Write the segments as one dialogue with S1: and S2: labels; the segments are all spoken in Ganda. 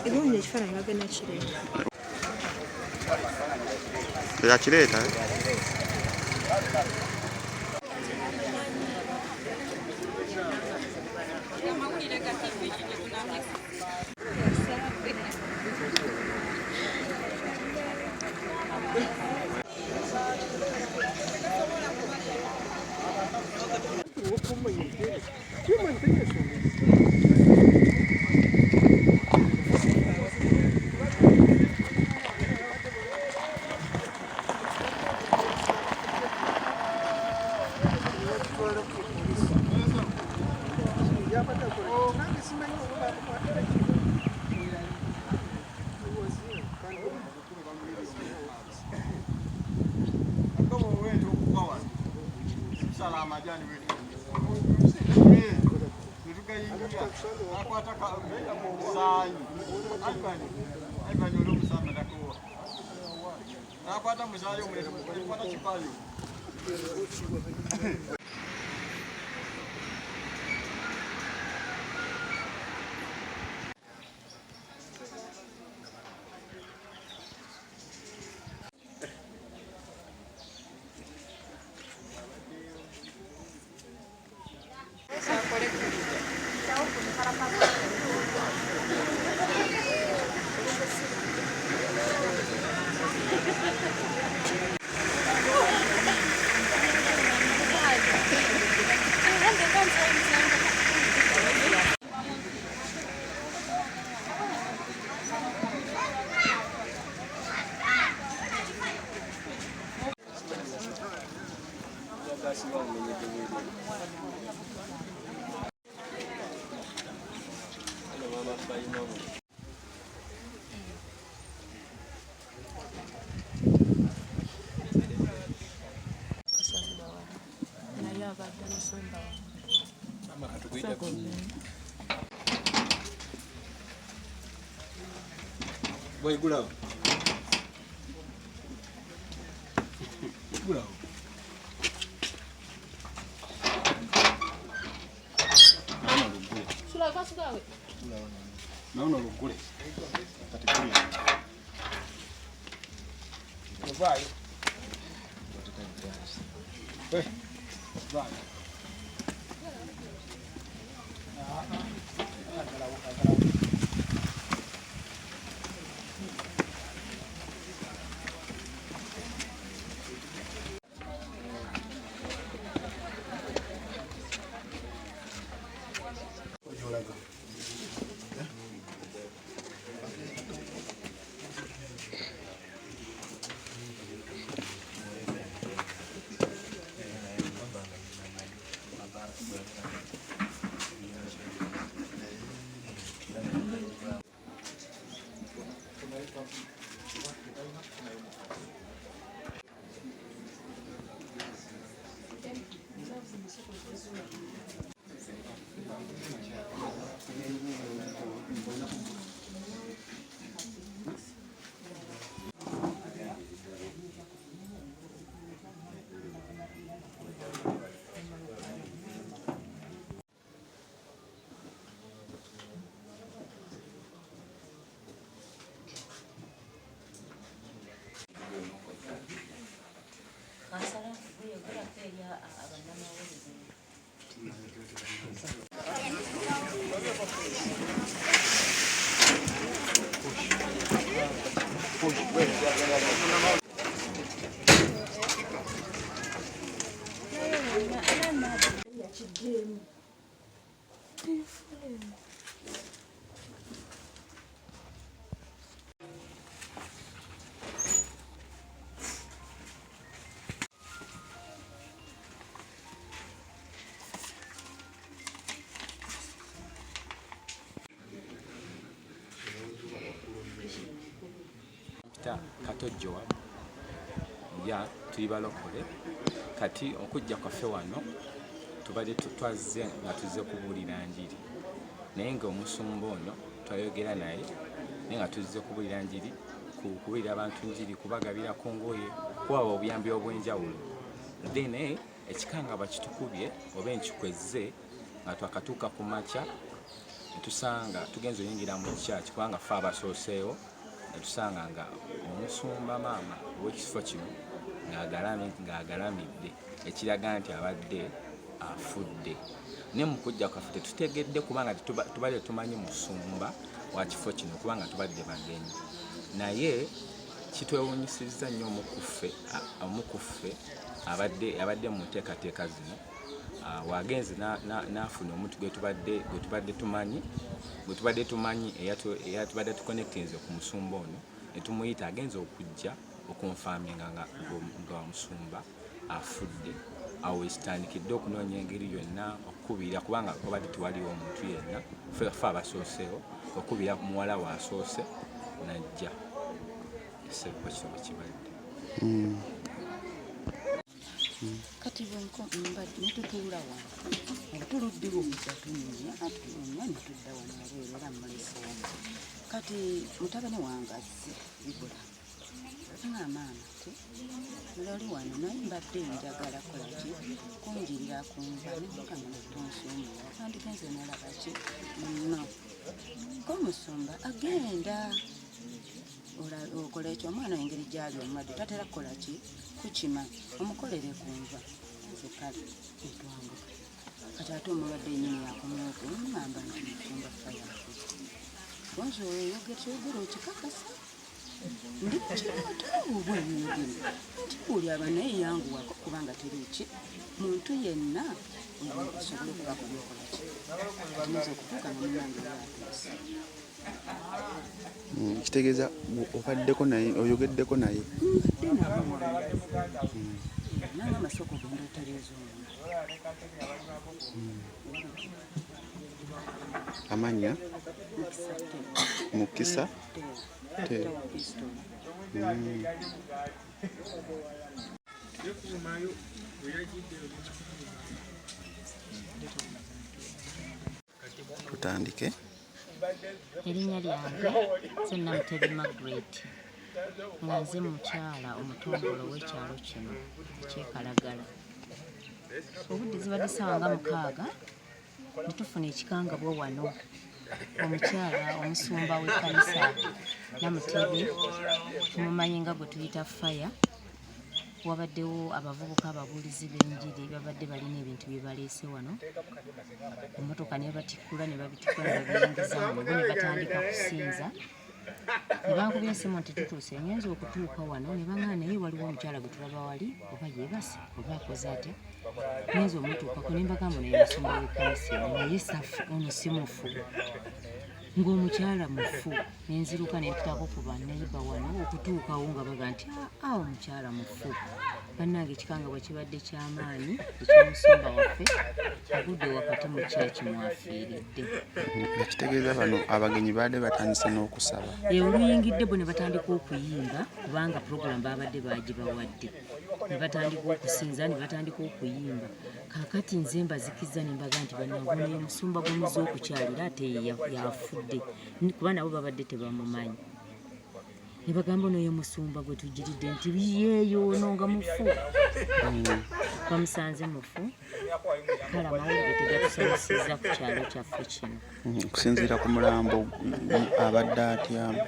S1: Ebonye ekifaananyi bagenda kireeta.
S2: Yakireeta
S3: Boy, gulaw. Gulaw.
S1: Sula kasugawe.
S3: Naona lugule. Katikuli. Vai. Vai. Vai.
S4: Kato Jowabu ya tuli balokole kati okujja kwaffe wano
S2: tubadde twazze nga tuzze kubuulira njiri naye ng'omusumba ono twayogera naye nga tuzze kubuulira njiri kubuulira abantu njiri kubagabirako ngoye kuwaba obuyambi obw'enjawulo then ekikangabwa kitukubye oba enkikwezze nga twakatuuka ku makya netusanga tugenza oyingira mu kyaki kubanga ffe abasooseewo netusanga nga omusumba maama ow'ekifo kino ng'agalamidde ekiraga nti abadde afudde naye mu kujja kwaffe tetutegedde kubanga tubadde tumanyi musumba wa kifo kino kubanga tubadde bagenyi naye kitwewuunyisizza nnyo omukuffe abadde mu nteekateeka zino wagenze n'afuna omuntu gwe tubadde tumanyi eyatubadde tuconnectinze ku musumba ono netumuyita agenza okujja okunfaaminga nga omusumba afudde awo ekitandikidde okunoonya engeri yonna okukubira kubanga obadde tewaliwo omuntu yenna ffe abasooseewo okukubira muwala waasoose najja ekiseko kino bwekibadde
S4: kati mbadde netutuula wano obutuluddiwo obutatunya netudda wano wabweru era muleseemu kati mutabani wange azze bibula nga maama ti loli wano naye mbadde njagala kolaki kunjirira kunva nemukanga netunsumira tandigenze nalabaki no komusumba agenda okola ekyo omwana engeri gyali omumadde tatera kukolaki kukima omukolere kunva nze kale etwanguka kati ate omulwadde enyini yakomyoku omugamba nti musumba fayafuza bonzo oyogera okikakasa ndi kukirootawo bwenyigiri nti buli aba naye yanguwako kubanga teriki muntu yenna osobole okubako byokolaki tumuze okutuuka nomunange yatuuse
S5: kitegeeza obaddeko naye oyogeddeko naye
S4: nanga amasoko genda otereeza
S5: amanya mukisa tutandike
S6: erinnya lyange nze Namutebi Immaculate nga nze mukyala omutongole w'ekyalo kino ekyekalagala obudde zibadde ssaawa nga 6 netufuna ekikangabwa wano omukyala omusumba w'ekkanisa Namutebi tumumanyi nga gwe tuyita faya wabaddewo abavubuka ababuulizi b'enjiri babadde balina ebintu bye baleese wano emmotoka ne batikkula ne babitikkula ne babiyingizaamu bo ne batandika kusinza ne bankubya ensimu nti tutuuse ngenza okutuuka wano ne baŋŋana naye waliwo omukyala gwe tulaba wali oba yeebase oba akoze atya ngenza omutuukako ne mbagamba naye musumba w'ekkanisa naye ono si mufu ng'omukyala mufu nenziruka nempitako ku banneiba wano okutuukawo nga baga nti omukyala mufu bannange ekikangabwa kibadde ky'amaanyi ekyomusumba waffe agudde wakati mu kyaki mwafiiridde
S5: ekitegeeza bano abagenyi baadde batandise n'okusaba
S6: oluyingidde bo ne batandika okuyimba kubanga puroguramu babadde bagibawadde ne batandika okusinza ne batandika okuyimba kakati nze mbazikiza ne mbaga nti bannange naye musumba gwemuze okukyalira ate yafudde kuba nabo babadde tebamumanyi ne bagamba onoyo musumba gwe tugyiridde nti yeeyoono nga mufu bamusanze mufu kale amawulire tegatusanyusiza ku kyalo kyaffe kino
S5: okusinziira ku mulambo abadde atyamu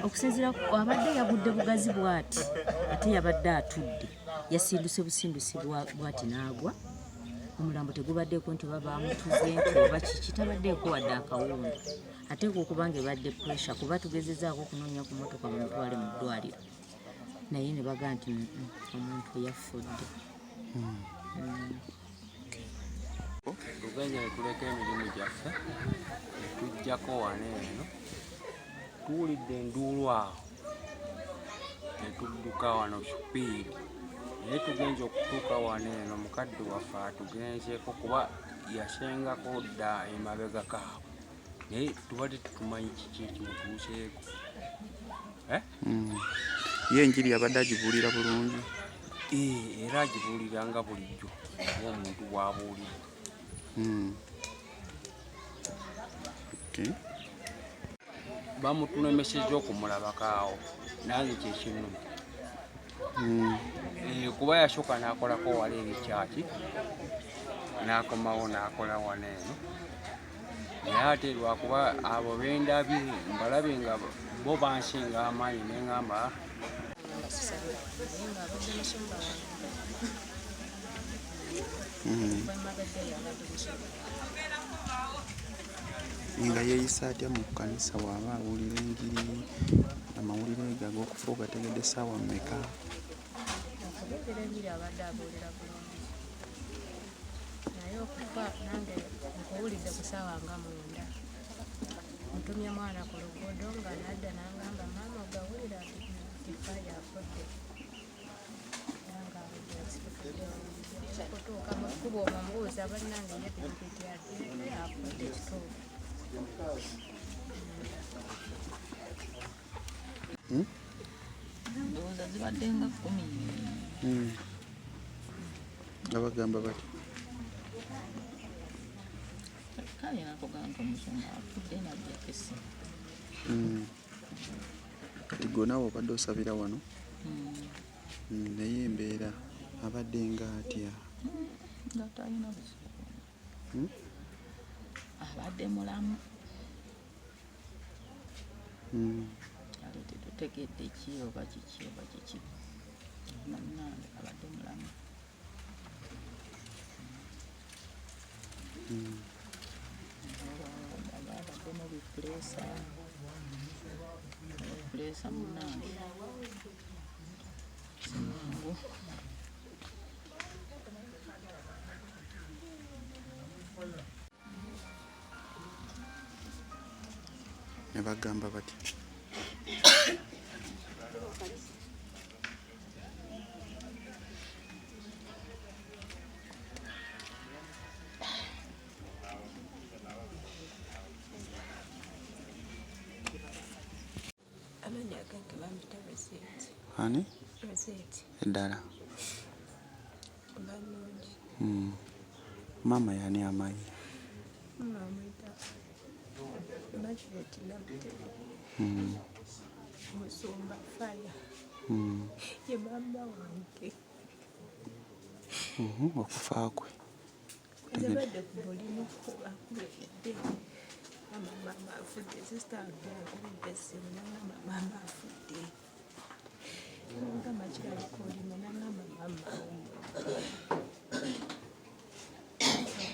S6: okusinziira abadde yagudde bugazi bw'ati ate yabadde atudde yasinduse busindusi bw'ati n'agwa omulambo tegubaddeeko nti oba bamutuze nti oba kiki tabaddeeko wadde akawundu ate okubanga ebadde pressure kuba tugezezaako okunoonya ku mmotoka bamutwale mu ddwaliro naye ne baga nti omuntu yafudde
S7: Tugenda tuleka emirimu gyaffe netujjako wano eno tuwulidde enduulu awo netudduka wano supiidi naye tugenza okutuuka wano eno mukadde waffe atugenzeeko kuba yasengako dda emabegakaawo naye tubadde tutumanyi kiki ekimutuuseeko
S5: ye enjiri yabadde agibuulira bulungi
S7: era agibuuliranga bulijjo ng'omuntu bw'abuulira. Bamutunemesezza okumulabako awo nange kyekimu kuba yasooka n'akolako wala ebikyaki n'akomawo n'akola wano eno naye ate lwakuba abo bendabye mbalabe nga bo bansinga amaanyi neŋŋamba
S5: nga yeeyisa atya mu kkanisa bw'aba awulira enjiri amawulire ge ag'okufa ogategedde essaawa mmeka?
S1: okubuulira enjiri abadde abuulira bulungi naye okufa nange nkuwulidde ku ssaawa nga mwenda ntumye mwana ku luguudo nga nadda n'angamba maama ogawulira tifa yafudde nanga kutuuka mu kkuba omubuuza bannange ye pikipiki ate afudde kituufu.
S6: Ndowooza zibadde nga 10.
S5: Abagamba bati
S6: kale nakugamba nti omusumba afudde najja kesi.
S5: kati gwe naawe obadde osabira wano naye embeera abadde nga atya?
S6: Nga talina busuku abadde mulamu kale tetutegedde ki oba kiki oba kiki nannange abadde mulamu. Abadde mu bipuleesa munnange simangu.
S5: ne bagamba bati
S1: Amannya gange bampita Rosette.
S5: ani
S1: Rosette
S5: eddala
S1: banungi
S5: maama yani amaanyi
S1: mamwita Immaculate Namutebi musumba fire ye mama wange
S5: okufa kwe
S1: zabadde ku mulimu akubidde mama afudde sisita wange akubidde essimu nangamba mama afudde nangamba kirabika olimo nangamba mama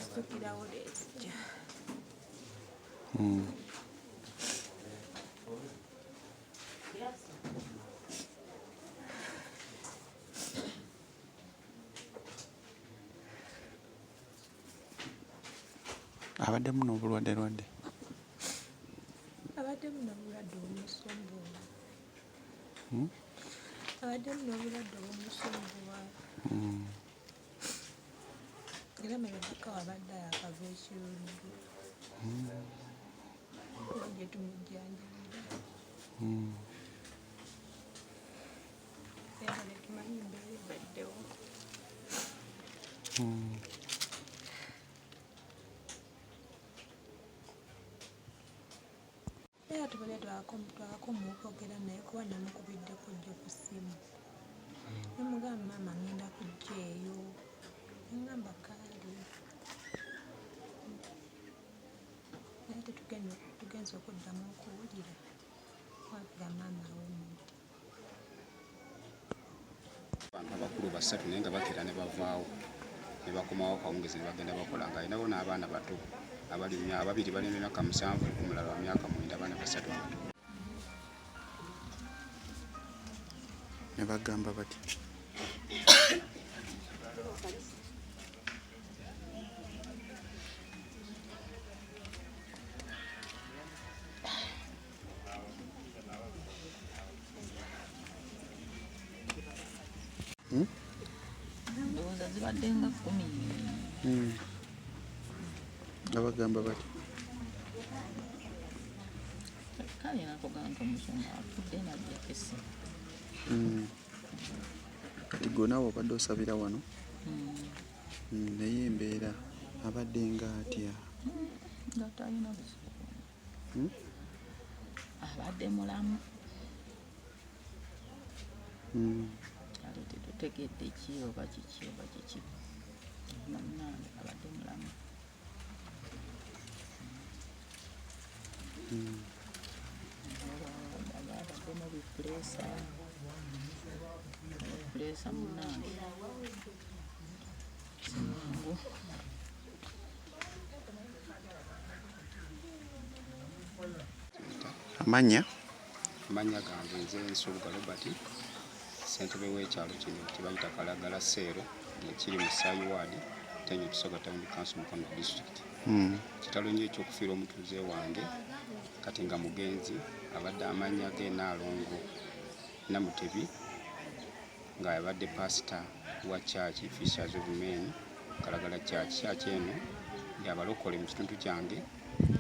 S1: situkirawo leezija
S5: abaddemu n'obulwadde
S1: abaddemu n'obulwadde obw'omusumbuwa abaddemu n'obulwadde obw'omusumbuwa era mabegaka wabadde akava ekirundu kuba gye tumujjanjabira era netumanyi embeera ebaddewo era tubadde twakoma okwogera naye kuba namukubidde kujja ku ssimu nemugamba maama ngenda kujja eyo engamba kaali naye tetugenza okuddamu okuwulira wavuga maama awumudde.
S8: Abantu abakulu basatu naye nga bakera ne bavaawo ne bakomawo kawungezi ne bagenda bakola nga alinawo n'abaana bato ababiri bali emyaka 7 omulala wa myaka 9 abaana basatu
S5: ne bagamba bati
S6: Ndowooza zibadde nga 10.
S5: abagamba bati
S6: kale nakugamba nti omusumba afudde najja kesi.
S5: kati gwe naawe obadde osabira wano naye embeera abadde nga atya?
S9: Nga talina buzibu. Abadde mulamu. Kale tetutegedde ki oba kiki oba kiki. Bannange abadde mulamu. Abadde mu bipuleesa. Bipuleesa munnange.
S5: Amanya
S8: gange nze Nsubuga Robert, ssentebe w'ekyalo kino kibayita Kalagala Cell ekiri mu Sayi Ward, Tenyo Kisoga Town Council Mukono District. Kitalo nnyo ekyokufiira omutuuze wange kati nga mugenzi abadde amannya ge Nnalongo Namutebi nga abadde pastor wa church Fishers of Men Kalagala Church. Church eno yabalokole mu kitundu kyange.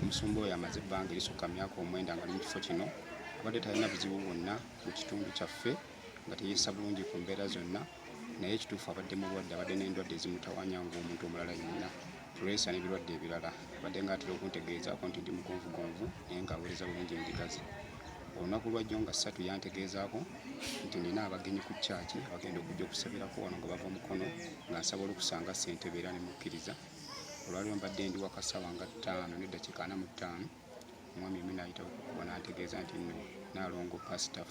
S8: Omusumba oyo amaze ebbanga erisukka myaka 9 nga ali mu kifo kino. Abadde talina buzibu bwonna mu kitundu kyaffe nga teyeesa bulungi ku mbeera zonna, naye ekituufu abadde mulwadde, abadde n'endwadde ezimutawanya ng'omuntu omulala yenna, tulesa n'ebirwadde ebirala. Abadde ng'atera okuntegeezaako nti ndi mugonvugonvu naye ng'aweereza bulungi endiga ze. Olunaku lwajjo nga 3 yantegeezaako nti nina abagenyi ku kyaki abagenda okujja okusabirako wano nga bava Mukono, nga nsaba olukusanga ssentebe era ne mukkiriza. Olwaliwo mbadde ndi wakasawa nga 5 n'eddakiika 45, omwami emi n'ayitawo okuba n'antegeeza nti nno Nnalongo pastor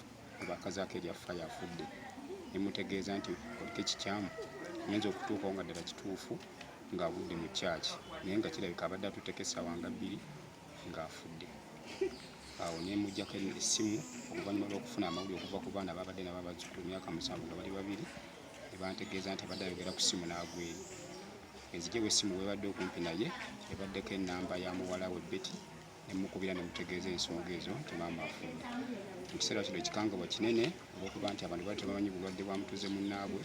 S8: bakazaako eryaffe yafudde. Ne mutegeeza nti oliko ekikyamu ngenza okutuukawo nga ddala kituufu ng'avudde mu kyaki, naye nga kirabika abadde atuteeka essaawa nga 2 ng'afudde. Awo ne muggyako essimu oluvannyuma lw'okufuna amawulire okuva ku baana babadde nabo abazzukulu myaka 7 nga bali 2, ne bantegeeza nti abadde ayogera ku ssimu n'agweyo. Enzijewo essimu webadde okumpi naye ebaddeko ennamba ya muwala we Betty, ne mukubira ne mutegeeza ensonga ezo nti maama afudde. Mu kiseera kino ekikangabwa kinene olw'okuba nti abantu bali tebamanyi bulwadde bwa mutuuze munnaabwe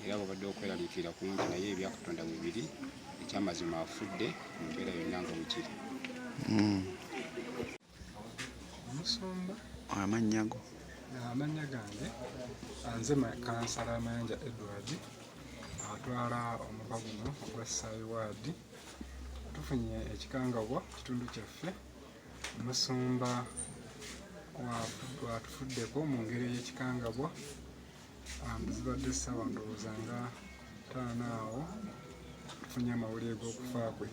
S8: era babadde okweraliikirira kungi, naye ebya Katonda we biri, ekyamazima afudde mu mbeera yonna nga bwekiri.
S3: Omusumba
S5: amannya go?
S3: Amannya gange anze kansala Mayanja Edward atwala omukwa guno ogwa Sayi Ward. Tufunye ekikangabwa kitundu kyaffe, omusumba watufuddeko mu ngeri y'ekikangabwa. Zibadde essaawa ndowooza nga 5 awo tufunye amawulire g'okufa kwe,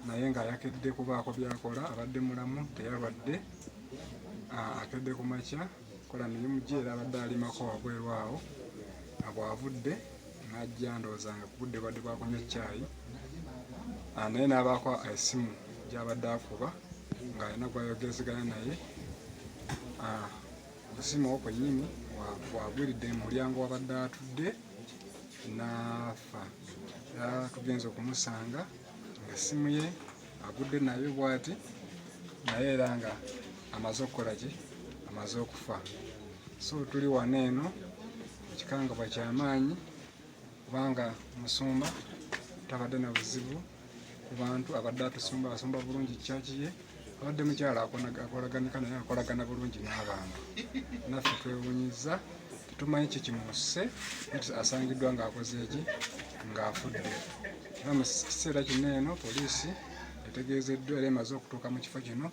S3: naye ng'ayakedde kubaako byakola, abadde mulamu teyalwadde. Akedde ku makya kola mirimu gye era abadde alimako wabweru awo, bw'avudde n'ajja ndowooza nga ku budde badde bwakunywa caayi, naye n'abaako essimu gy'abadde akuba ng'alina gw'ayogerezeganya naye. Essimu okwo kwennyini bw'agwiridde mu mulyango wabadde atudde n'afa. Era tugenze okumusanga ng'essimu ye agudde nayo bw'ati, naye era nga amaze okukola ki? Amaze okufa. So tuli wano eno, ekikangabwa ky'amaanyi kubanga omusumba tabadde na buzibu ku bantu, abadde asumba bulungi kyaki ye, abadde mukyala akolaganika naye akolagana bulungi n'abantu. Naffe twewunyiza, tetumanyi kikimusse, asangiddwa ng'akoze eki? Ng'afudde. Era mu kiseera kino eno poliisi etegeezeddwa era emaze okutuuka mu kifo kino,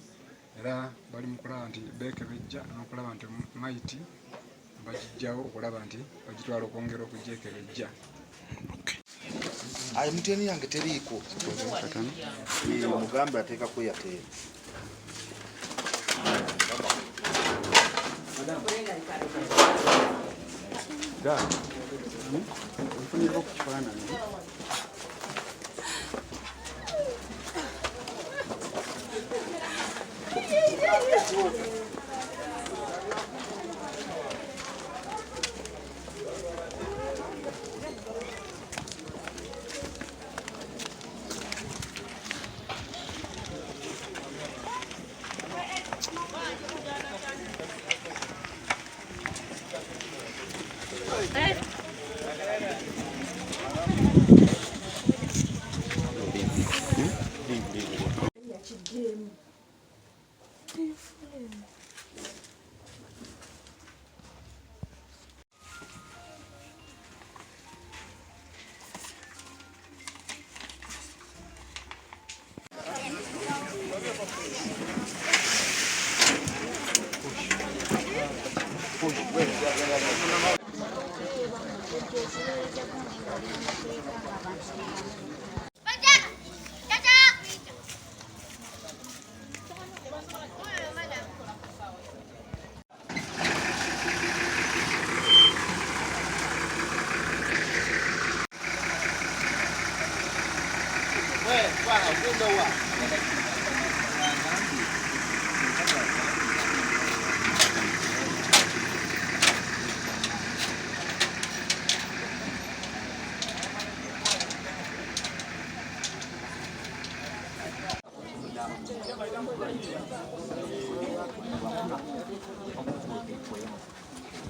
S3: era bali mu kulaba nti beekebejja n'okulaba nti mayiti bagiggyawo, okulaba nti bagitwala okwongera okugyekebejja.
S10: MTN yange teriiko, mugambe ateeka kweyateera.
S5: Nfunyeeko ku kifaananyi.